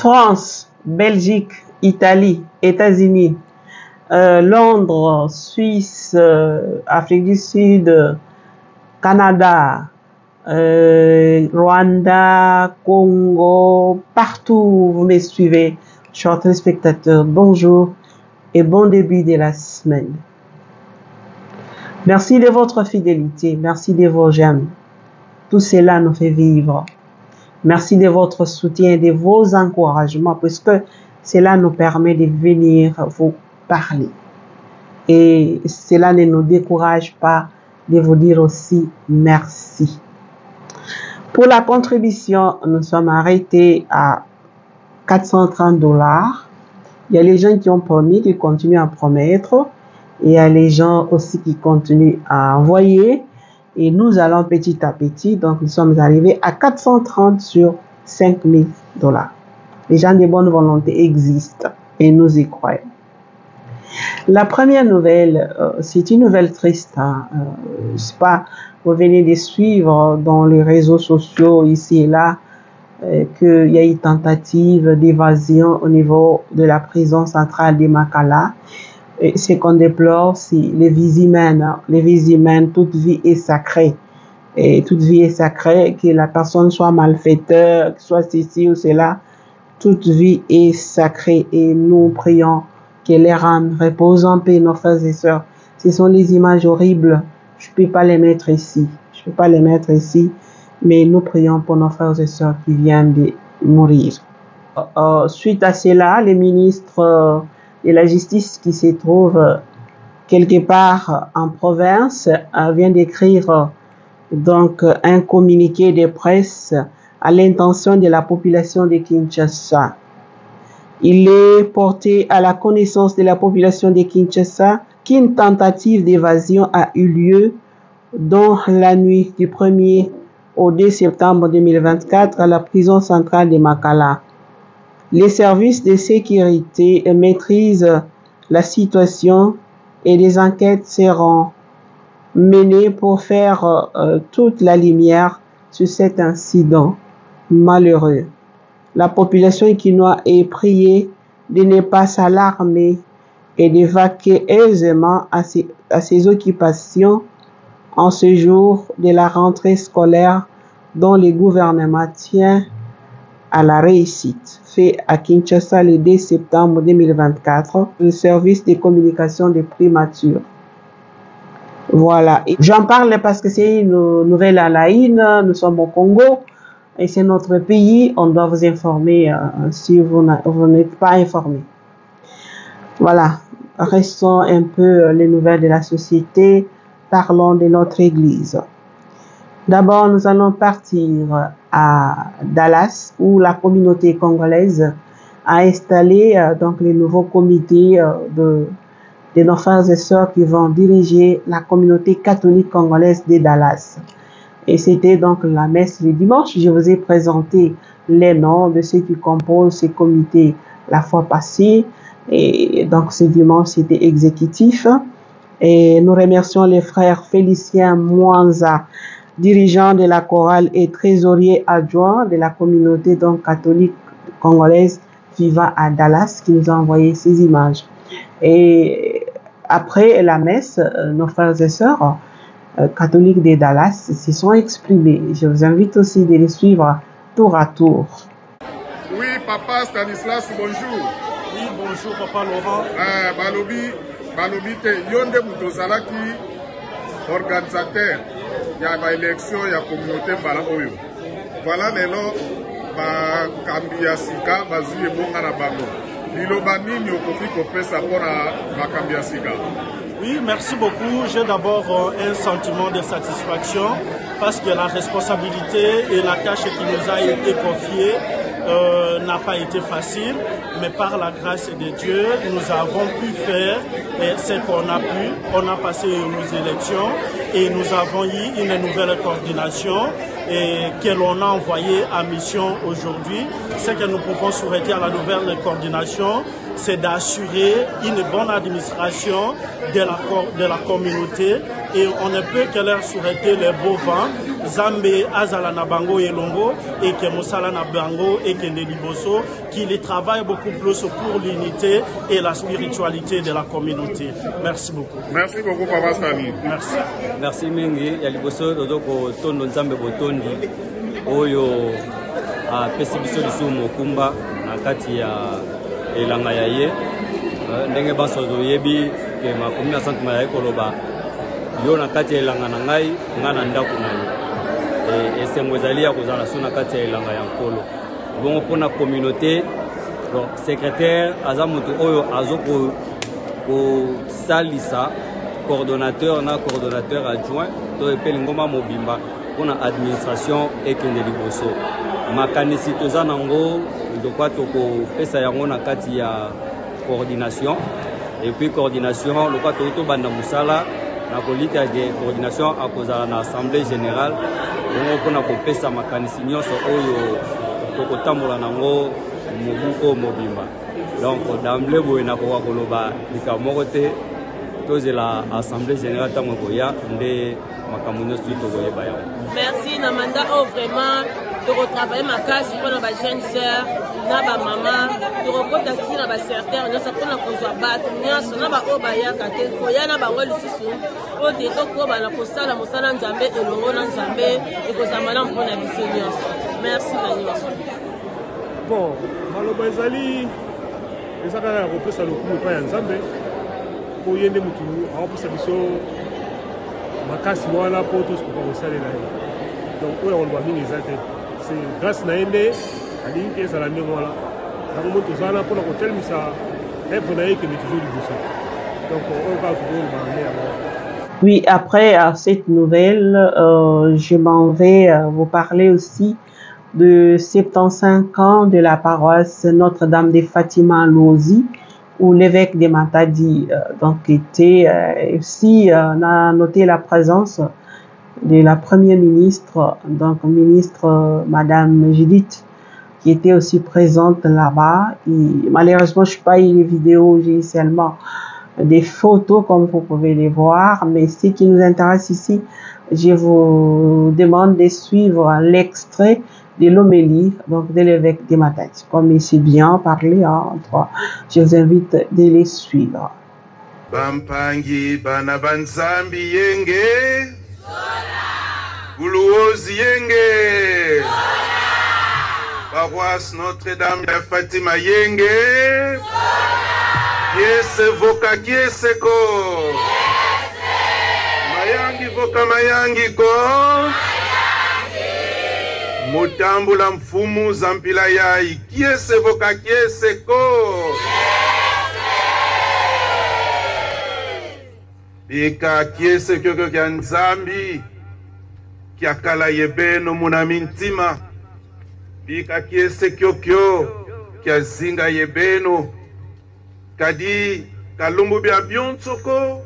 France, Belgique, Italie, États-Unis, Londres, Suisse, Afrique du Sud, Canada, Rwanda, Congo, partout vous me suivez, chers téléspectateurs, bonjour et bon début de la semaine. Merci de votre fidélité, merci de vos j'aime. Tout cela nous fait vivre. Merci de votre soutien et de vos encouragements, puisque cela nous permet de venir vous parler. Et cela ne nous décourage pas de vous dire aussi merci. Pour la contribution, nous sommes arrêtés à 430 $. Il y a les gens qui ont promis, qui continuent à promettre. Et il y a les gens aussi qui continuent à envoyer. Et nous allons petit à petit. Donc, nous sommes arrivés à 430 sur 5 000 $. Les gens de bonne volonté existent et nous y croyons. La première nouvelle, c'est une nouvelle triste. Je sais pas, vous venez de suivre dans les réseaux sociaux ici et là qu'il y a eu tentative d'évasion au niveau de la prison centrale de Makala. Et ce qu'on déplore, c'est les vies humaines. Les vies humaines, toute vie est sacrée. Et toute vie est sacrée, que la personne soit malfaiteur, que soit ceci ou cela, toute vie est sacrée. Et nous prions que les âmes reposent en paix, nos frères et sœurs. Ce sont les images horribles. Je ne peux pas les mettre ici. Je peux pas les mettre ici. Mais nous prions pour nos frères et sœurs qui viennent de mourir. Suite à cela, les ministres de la justice qui se trouve quelque part en province vient d'écrire donc un communiqué de presse à l'intention de la population de Kinshasa. Il est porté à la connaissance de la population de Kinshasa qu'une tentative d'évasion a eu lieu dans la nuit du 1er au 2 septembre 2024 à la prison centrale de Makala. Les services de sécurité maîtrisent la situation et des enquêtes seront menées pour faire toute la lumière sur cet incident malheureux. La population quinoa est priée de ne pas s'alarmer et de vaquer aisément à ses occupations en ce jour de la rentrée scolaire dont le gouvernement tient à la réussite. Fait à Kinshasa le 2 septembre 2024, le service de communication des primatures. Voilà. J'en parle parce que c'est une nouvelle à la une. Nous sommes au Congo et c'est notre pays. On doit vous informer si vous n'êtes pas informé. Voilà. Restons un peu les nouvelles de la société. Parlons de notre église. D'abord, nous allons partir à Dallas où la communauté congolaise a installé donc les nouveaux comités de nos frères et sœurs qui vont diriger la communauté catholique congolaise de Dallas. Et c'était donc la messe du dimanche. Je vous ai présenté les noms de ceux qui composent ces comités la fois passée. Et donc ce dimanche, c'était exécutif. Et nous remercions les frères Félicien Mwanza, dirigeant de la chorale et trésorier adjoint de la communauté donc catholique congolaise vivant à Dallas, qui nous a envoyé ces images. Et après la messe, nos frères et sœurs catholiques de Dallas se sont exprimés. Je vous invite aussi de les suivre tour à tour. Oui, papa Stanislas, bonjour. Oui, bonjour, papa Laurent. Balobi te yonde mutozalaki organisateur ya ba élection ya communauté mbala oyo. Voilà lelo ba kambi ya sika bazui ebonga na bango. Liloba nini okoki kopesa pona ba kambi ya sika? Oui, merci beaucoup. J'ai d'abord un sentiment de satisfaction parce que la responsabilité et la tâche qui nous a été confiée n'a pas été facile, mais par la grâce de Dieu, nous avons pu faire ce qu'on a pu. On a passé nos élections et nous avons eu une nouvelle coordination que l'on a envoyée à mission aujourd'hui. Ce que nous pouvons souhaiter à la nouvelle coordination, c'est d'assurer une bonne administration de la communauté et on ne peut que leur souhaiter les beaux vents Zambé Azala Nabango et Longo et que Moussala Nabango et que Liboso, qu'il travaille beaucoup plus pour l'unité et la spiritualité de la communauté. Merci beaucoup. Merci beaucoup, Papa Sani. Merci. Merci Mingi. Yaliboso Dodoko Tondo Nzambe Botondi Oyo a Pesibiso Lisumo Kumba na kati ya elanga ya ye. Ndenge baso yebi ke makumi na santima ya ekoloba yo na kati ya elanga na ngai nga na ndako na yo esengo ezali ya kozala so na kati ya elanga ya nkolo bongo mpona communauté secrétaire aza moto oyo azokosalisa coordonnateur na coordonnateur adjoint to epeli ngoma mobimba mpona administration ekende liboso makanisi toza nango ndokwa tokopesa yango na kati ya coordination et puis coordination le quoi to banda musala na kolita de coordination akozala na assemblée générale bongo pona kopesa makanisi nyonso oyo tokotambola nango mobuko mobimba donc d'emblée boye na koloba likamoko te tozela assemblée générale tango koya nde makambo nyonso tokoyeba yango. Merci na mandat oh vraiment de retravailler ma case pour nos jeunes sœurs, na ba maman, de reporter ici na ba secrétaire, nous ça pour na kozwa bat, nyonso na ba obaya kate koya na ba ngoli susu, o de to ko ba na kosala mosala nzambe elongo na nzambe e kozamala mpona biso nyonso. Merci na nyonso. Bon, maloba ezali ezaka na kopesa lokumu pa ya nzambe po yende mutu aopesa biso makasi wana po tosukoka kosalela ye. Donc oyo koloba mingi eza te. C'est grâce à Ende, à l'Inké, à la Mémoire. Donc, nous avons pour la côté, mais ça est pour nous que nous toujours du bousson. Donc, on va toujours le Oui, après cette nouvelle, je m'en vais vous parler aussi de 75 ans de la paroisse Notre-Dame de Fatima Lozi, où l'évêque de Matadi donc était aussi, on a noté la présence de la première ministre, donc ministre Madame Judith, qui était aussi présente là-bas. Et malheureusement, je n'ai pas eu les vidéos, j'ai seulement des photos comme vous pouvez les voir. Mais ce qui nous intéresse ici, je vous demande de suivre l'extrait de l'homélie donc de l'évêque de Matadi. Comme il s'est bien parlé, je vous invite de les suivre. Bampangi banabanzambi yenge. Goulouozi yenge. Paroisse Notre-Dame de Fatima yenge. Kiese voka kiese ko. Mayangi voka mayangi ko. Mutambula mfumu zampila yai. Kiese voka kiese ko. Bika kiese kyoko kya nzambi. Kia kala yebeno munamintima. Bika kiese kyokyo. Kia zinga yebeno. Kadi kalumbu bia biontsoko.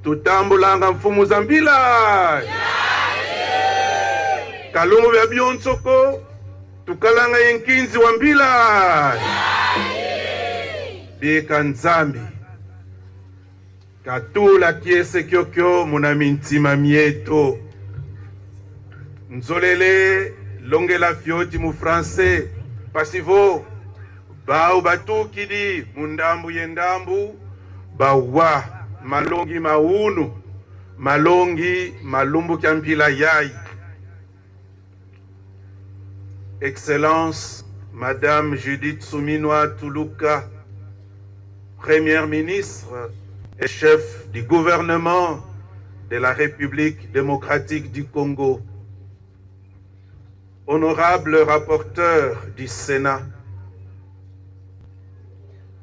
Tutambulanga mfumu zambila. Kalumbu bia biontsoko. Tukalanga yenkinzi wambila. Bika nzambi. Katula kiese kyokyo munamintima mieto. Nzolele longela fioti mu français pasivo ba ubatu kidi mundambu yendambu bawa malongi maunu malongi malumbu kampila yai. Excellence Madame Judith Suminwa Tuluka, Première ministre et chef du gouvernement de la République démocratique du Congo, honorable rapporteur du Sénat,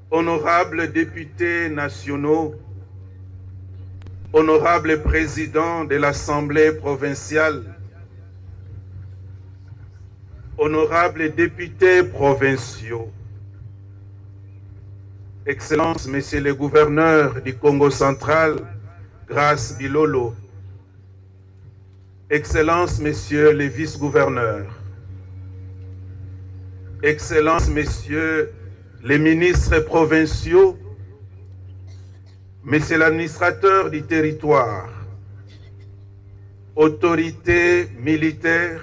honorables députés nationaux, honorable président de l'Assemblée provinciale, honorables députés provinciaux, Excellences, Messieurs les gouverneurs du Congo central, Grace Bilolo, Excellences, Messieurs les vice-gouverneurs, Excellences, Messieurs les ministres provinciaux, Messieurs l'administrateur du territoire, autorités militaires,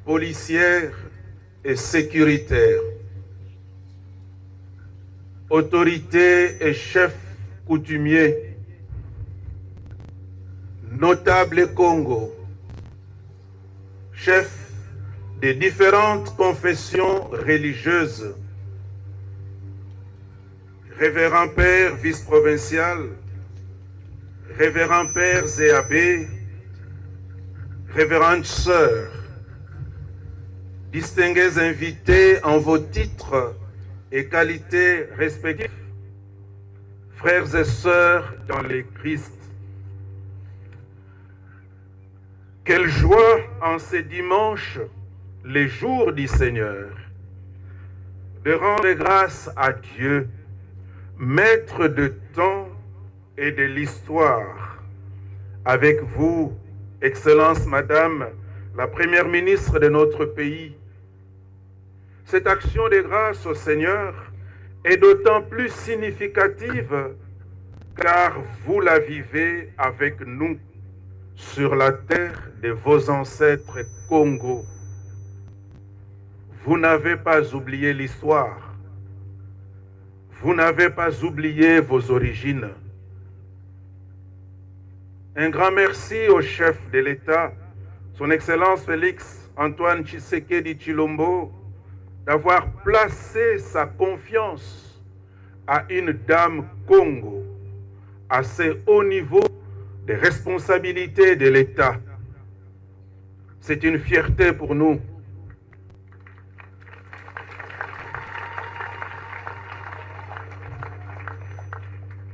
policières et sécuritaires, autorités et chefs coutumiers, notables Congo, chefs des différentes confessions religieuses, révérends pères vice-provincial, révérends pères et abbés, révérentes sœurs, distingués invités en vos titres et qualités respectifs, frères et sœurs dans le Christ. Quelle joie en ces dimanches, les jours du Seigneur, de rendre grâce à Dieu, maître de temps et de l'histoire. Avec vous, Excellence Madame, la Première ministre de notre pays, cette action de grâce au Seigneur est d'autant plus significative car vous la vivez avec nous sur la terre de vos ancêtres Congo. Vous n'avez pas oublié l'histoire. Vous n'avez pas oublié vos origines. Un grand merci au chef de l'État, son Excellence Félix Antoine Tshisekedi Tshilombo, d'avoir placé sa confiance à une dame Congo, à ce haut niveau de responsabilité de l'État. C'est une fierté pour nous.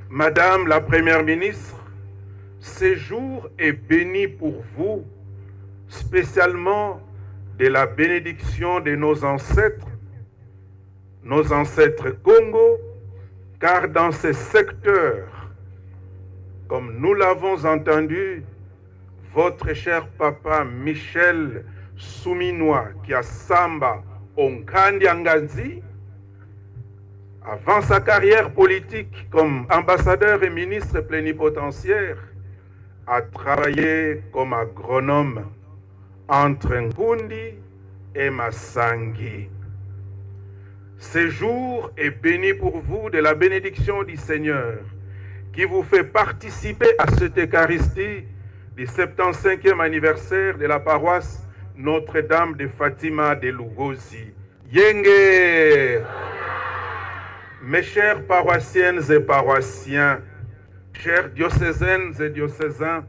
Madame la Première ministre, ce jour est béni pour vous, spécialement de la bénédiction de nos ancêtres Congo, car dans ces secteurs, comme nous l'avons entendu, votre cher papa Michel Souminois, qui a Samba Onkandiangazi, avant sa carrière politique comme ambassadeur et ministre plénipotentiaire, a travaillé comme agronome entre Ngundi et Massangi. Ce jour est béni pour vous de la bénédiction du Seigneur qui vous fait participer à cette Eucharistie du 75e anniversaire de la paroisse Notre-Dame de Fatima de Lugozi. Yenge! Mes chères paroissiennes et paroissiens, chers diocésaines et diocésains,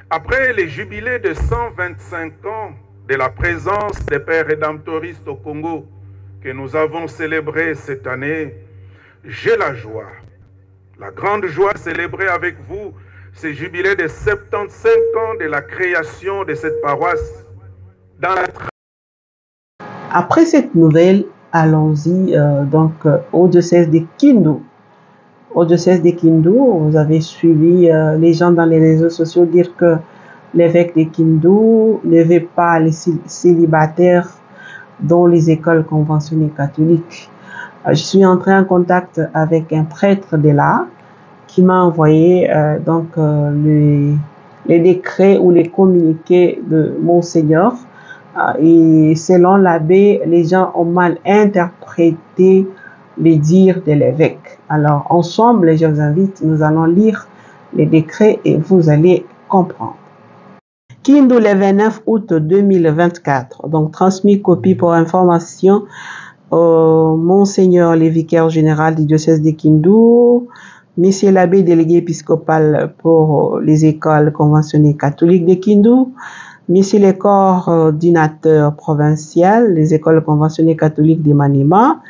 après les jubilés de 125 ans de la présence des Pères rédemptoristes au Congo que nous avons célébré cette année, j'ai la joie, la grande joie de célébrer avec vous ce jubilé de 75 ans de la création de cette paroisse. Après cette nouvelle, allons-y au diocèse de Kindu. Au diocèse de Kindu, vous avez suivi les gens dans les réseaux sociaux dire que l'évêque de Kindu ne veut pas les célibataires dans les écoles conventionnées catholiques. Je suis entrée en contact avec un prêtre de là qui m'a envoyé les décrets ou les communiqués de Monseigneur. Et selon l'abbé, les gens ont mal interprété les dires de l'évêque. Alors, ensemble, je vous invite, nous allons lire les décrets et vous allez comprendre. Kindu, le 29 août 2024. Donc, transmis copie pour information au Monseigneur le vicaire général du diocèse de Kindu, Monsieur l'abbé délégué épiscopal pour les écoles conventionnées catholiques de Kindu, Monsieur le coordinateur provincial des écoles conventionnées catholiques de Maniema,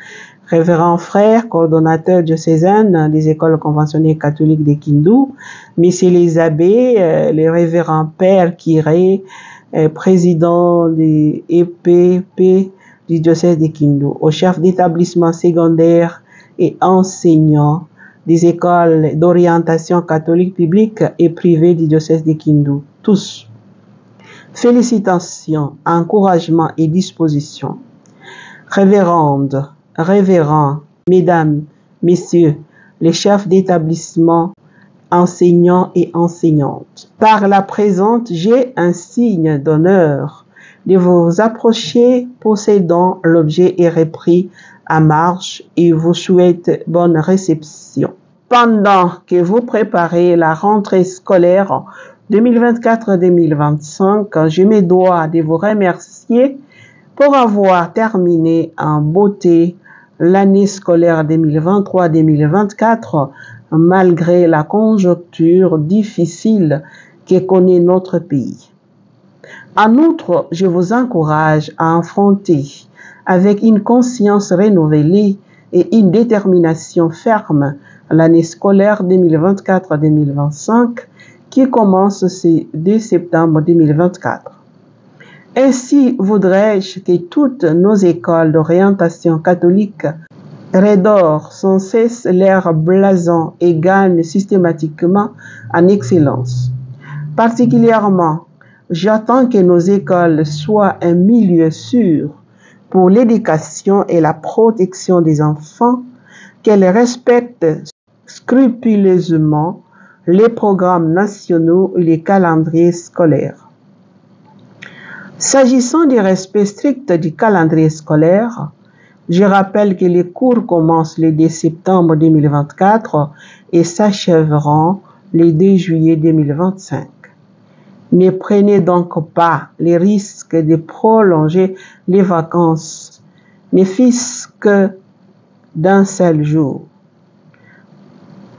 Révérend frère, coordonnateur diocésain des écoles conventionnées catholiques de Kindu, Monsieur les abbés, le révérend père Kiré, président de EPP du diocèse de Kindu, au chef d'établissement secondaire et enseignants des écoles d'orientation catholique publique et privée du diocèse de Kindu, tous. Félicitations, encouragements et dispositions. Révérendes, révérends, mesdames, messieurs, les chefs d'établissement enseignants et enseignantes. Par la présente, j'ai un signe d'honneur de vous approcher possédant l'objet et repris à marche et vous souhaite bonne réception. Pendant que vous préparez la rentrée scolaire 2024-2025, je me dois de vous remercier pour avoir terminé en beauté l'année scolaire 2023-2024 malgré la conjoncture difficile que connaît notre pays. En outre, je vous encourage à affronter avec une conscience renouvelée et une détermination ferme l'année scolaire 2024-2025 qui commence ce 2 septembre 2024. Ainsi voudrais-je que toutes nos écoles d'orientation catholique redorent sans cesse l'air blason et gagnent systématiquement en excellence. Particulièrement, j'attends que nos écoles soient un milieu sûr pour l'éducation et la protection des enfants, qu'elles respectent scrupuleusement les programmes nationaux et les calendriers scolaires. S'agissant du respect strict du calendrier scolaire, je rappelle que les cours commencent le 2 septembre 2024 et s'achèveront le 2 juillet 2025. Ne prenez donc pas les risques de prolonger les vacances, ne fût-ce que d'un seul jour.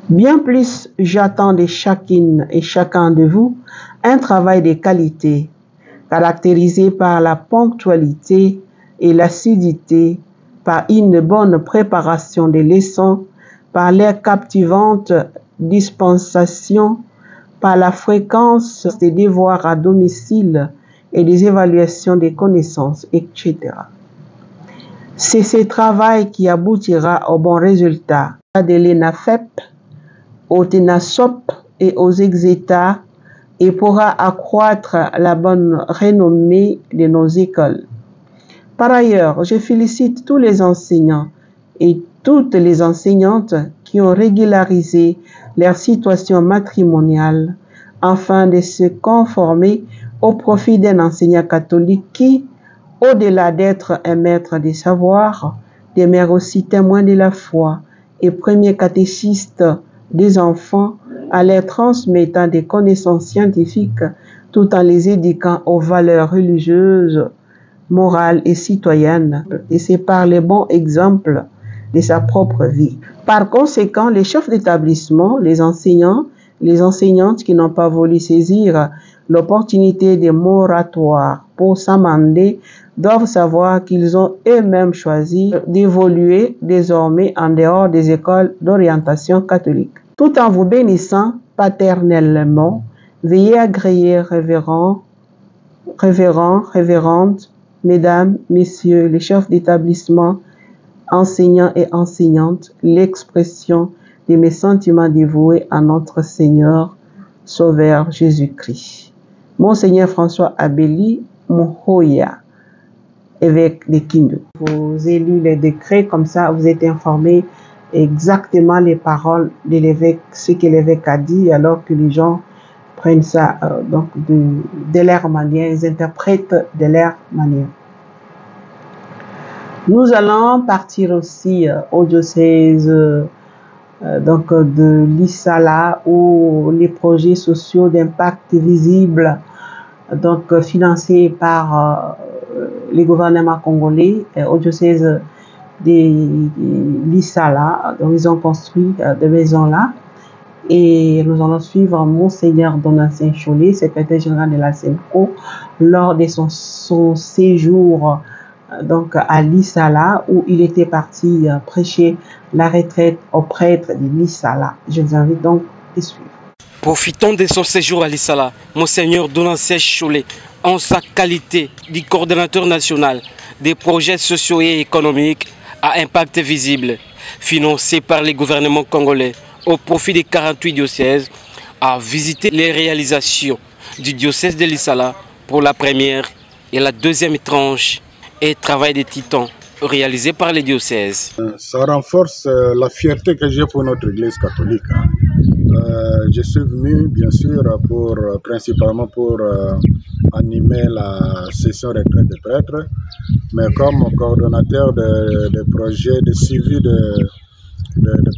Bien plus, j'attends de chacune et chacun de vous un travail de qualité, caractérisé par la ponctualité et l'assiduité, par une bonne préparation des leçons, par l'air captivante dispensation, par la fréquence des devoirs à domicile et des évaluations des connaissances, etc. C'est ce travail qui aboutira au bon résultat de l'ENAFEP, au TENASOP et aux EXETA et pourra accroître la bonne renommée de nos écoles. Par ailleurs, je félicite tous les enseignants et toutes les enseignantes qui ont régularisé leur situation matrimoniale afin de se conformer au profit d'un enseignant catholique qui, au-delà d'être un maître des savoirs, demeure aussi témoin de la foi et premier catéchiste des enfants en leur transmettant des connaissances scientifiques tout en les éduquant aux valeurs religieuses, morales et citoyennes. Et c'est par les bons exemples de sa propre vie. Par conséquent, les chefs d'établissement, les enseignants, les enseignantes qui n'ont pas voulu saisir l'opportunité des moratoires pour s'amender doivent savoir qu'ils ont eux-mêmes choisi d'évoluer désormais en dehors des écoles d'orientation catholique. Tout en vous bénissant paternellement, veillez à agréer révérends, révérentes, mesdames, messieurs, les chefs d'établissement, enseignants et enseignantes, l'expression de mes sentiments dévoués à notre Seigneur, Sauveur Jésus-Christ. Monseigneur François Abeli Mohoya, évêque de Kindu. Vous avez lu les décrets, comme ça vous êtes informés exactement les paroles de l'évêque, ce que l'évêque a dit, alors que les gens prennent ça donc de leur manière, ils interprètent de leur manière. Nous allons partir aussi au diocèse donc de l'Issala où les projets sociaux d'impact visible donc financés par les gouvernements congolais au diocèse de l'Issala, donc ils ont construit des maisons là et nous allons suivre Monseigneur Donatien Cholet, secrétaire général de la SENCO, lors de son séjour donc à l'Issala où il était parti prêcher la retraite aux prêtres de l'Issala. Je vous invite donc à suivre. Profitons de son séjour à l'Issala, Monseigneur Donatien Cholet, en sa qualité de coordonnateur national des projets sociaux et économiques à impact visible, financés par les gouvernements congolais au profit des 48 diocèses, a visité les réalisations du diocèse de l'Issala pour la première et la deuxième tranche et travail des titans réalisés par les diocèses. Ça renforce la fierté que j'ai pour notre Église catholique. Je suis venu, bien sûr, principalement pour animer la session retraite des prêtres, mais comme coordonnateur de projets de suivi de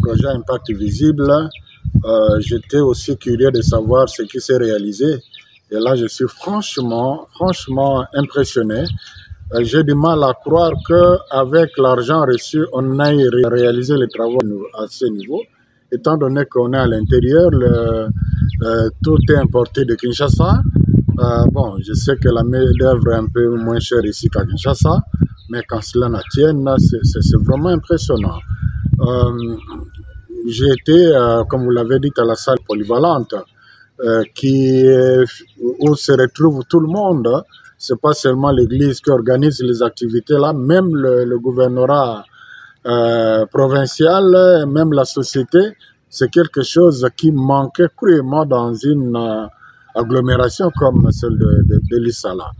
projets à impact visible, j'étais aussi curieux de savoir ce qui s'est réalisé. Et là, je suis franchement impressionné. J'ai du mal à croire qu'avec l'argent reçu, on aille réaliser les travaux à ce niveau. Étant donné qu'on est à l'intérieur, tout est importé de Kinshasa. Bon, je sais que la main-d'œuvre est un peu moins chère ici qu'à Kinshasa, mais quand cela ne tienne, c'est vraiment impressionnant. J'ai été, comme vous l'avez dit, à la salle polyvalente, où se retrouve tout le monde. Ce n'est pas seulement l'Église qui organise les activités là, même le gouvernorat provincial, même la société, c'est quelque chose qui manquait cruellement dans une agglomération comme celle de l'Issala.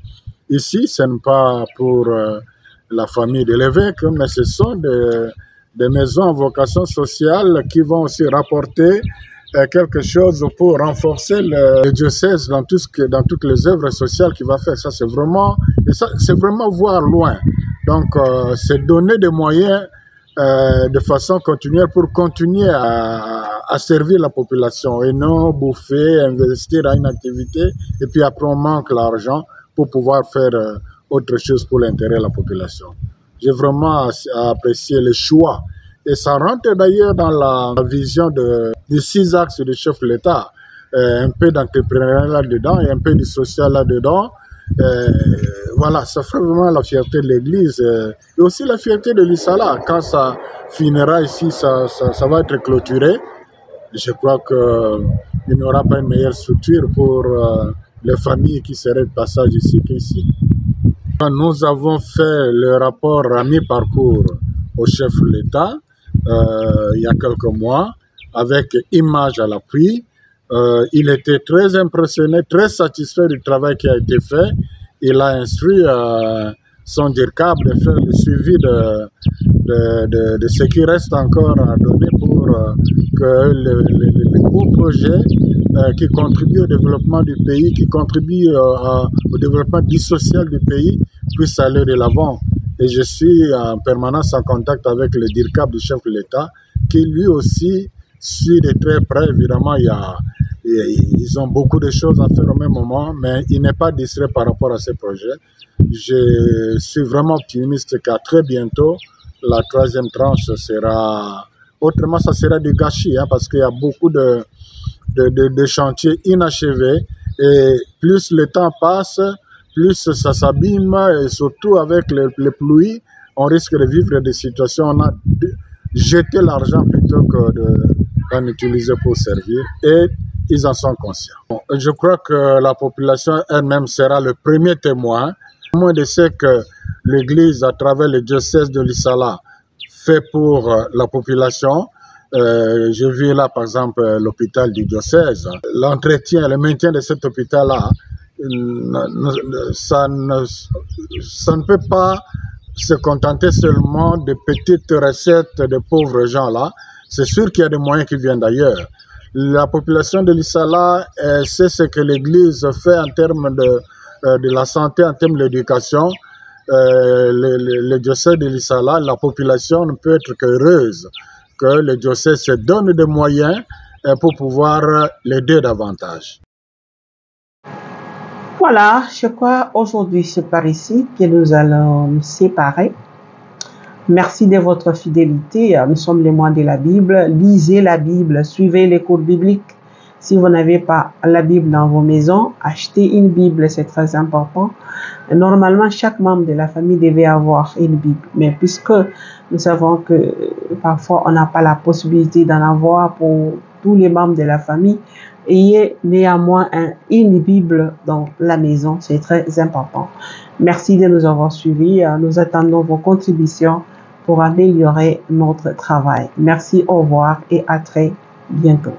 Ici, ce n'est pas pour la famille de l'évêque, mais ce sont des maisons à vocation sociale qui vont aussi rapporter quelque chose pour renforcer le diocèse dans toutes les œuvres sociales qu'il va faire. Ça, c'est vraiment voir loin. Donc, c'est donner des moyens de façon continuelle pour continuer à servir la population et non bouffer, investir à une activité et puis après on manque l'argent pour pouvoir faire autre chose pour l'intérêt de la population. J'ai vraiment apprécié le choix. Et ça rentre d'ailleurs dans la vision des 6 axes du chef de l'État. Un peu d'entrepreneuriat là-dedans et un peu du social là-dedans. Voilà, ça ferait vraiment la fierté de l'Église et aussi la fierté de l'Issala. Quand ça finira ici, ça va être clôturé. Je crois qu'il n'y aura pas une meilleure structure pour les familles qui seraient de passage ici qu'ici. Nous avons fait le rapport à mi-parcours au chef de l'État il y a quelques mois avec images à l'appui. Il était très impressionné, très satisfait du travail qui a été fait. Il a instruit son DIRCAP de faire le suivi de ce qui reste encore à donner pour que les beaux projets qui contribuent au développement du pays, qui contribuent au développement du social du pays puissent aller de l'avant. Et je suis en permanence en contact avec le DIRCAP du chef de l'État qui lui aussi suit de très près. Évidemment, ils ont beaucoup de choses à faire au même moment, mais il n'est pas distrait par rapport à ces projets. Je suis vraiment optimiste qu'à très bientôt, la 3e tranche sera... Autrement, ça sera du gâchis, hein, parce qu'il y a beaucoup de chantiers inachevés. Et plus le temps passe, plus ça s'abîme, et surtout avec les pluies, on risque de vivre des situations où on a jeté l'argent plutôt que d'en utiliser pour servir. Et ils en sont conscients. Bon, je crois que la population elle-même sera le premier témoin de ce que l'Église, à travers le diocèse de l'Issala, fait pour la population. J'ai vu là, par exemple, l'hôpital du diocèse. L'entretien, le maintien de cet hôpital-là, ça ne peut pas se contenter seulement de petites recettes de pauvres gens-là. C'est sûr qu'il y a des moyens qui viennent d'ailleurs. La population de l'Issala sait ce que l'Église fait en termes de la santé, en termes de l'éducation. Le diocèse de l'Issala, la population ne peut être qu'heureuse que le diocèse se donne des moyens pour pouvoir l'aider davantage. Voilà, je crois aujourd'hui c'est par ici que nous allons nous séparer. Merci de votre fidélité. Nous sommes les mois de la Bible. Lisez la Bible, suivez les cours bibliques. Si vous n'avez pas la Bible dans vos maisons, achetez une Bible, c'est très important. Normalement, chaque membre de la famille devait avoir une Bible. Mais puisque nous savons que parfois on n'a pas la possibilité d'en avoir pour tous les membres de la famille, ayez néanmoins une Bible dans la maison, c'est très important. Merci de nous avoir suivis. Nous attendons vos contributions pour améliorer notre travail. Merci, au revoir et à très bientôt.